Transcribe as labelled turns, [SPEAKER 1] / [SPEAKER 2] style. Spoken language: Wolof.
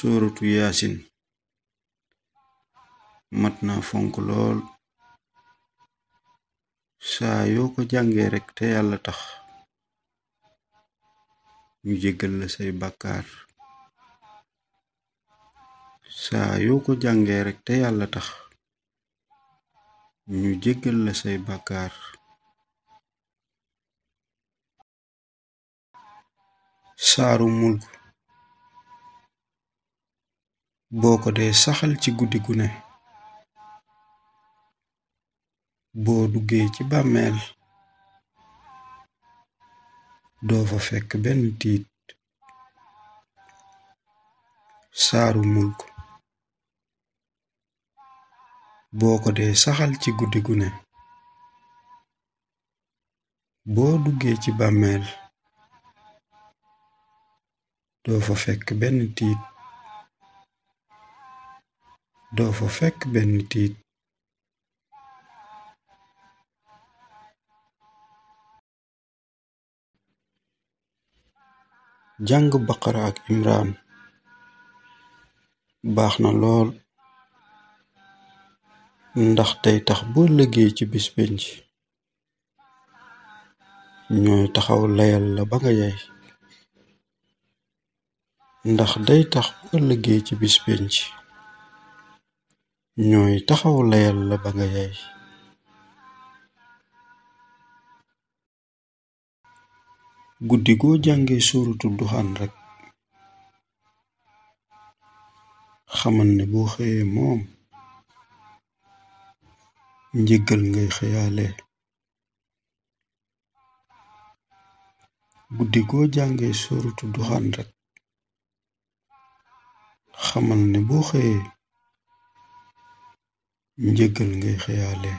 [SPEAKER 1] Suratu Yaasin mat na fonk lool saa yoo ko jàngee rekk te Yàlla tax ñu jéggal la say bàkkaar. saa yoo ko jàngee rekk te Yàlla tax ñu jéggal la say bàkkaar. Saaru Mulk boo ko dee saxal ci guddi gu ne, boo duggee ci bàmmeel doo fa fekk benn tiit. Saaru Mulk boo ko dee saxal ci guddi gu ne, boo duggee ci bàmmeel doo fa fekk benn tiit. doo fa fekk benn tiit. jàng Baqara ak Imraan baax na lool ndax day tax boo ëllëgee ci bis penc ñooy taxaw layal la ba nga yey. ndax day tax boo ëllëgee ci bis penc ñooy taxaw layal la ba nga yey. guddi goo jàngee suuratu Duxaan rekk xamal ne boo xëyee moom njéggal ngay xëyaale. guddi goo jàngee suuratu Duxaan rekk xamal ne boo xëyee njéggal ngay xëyaale.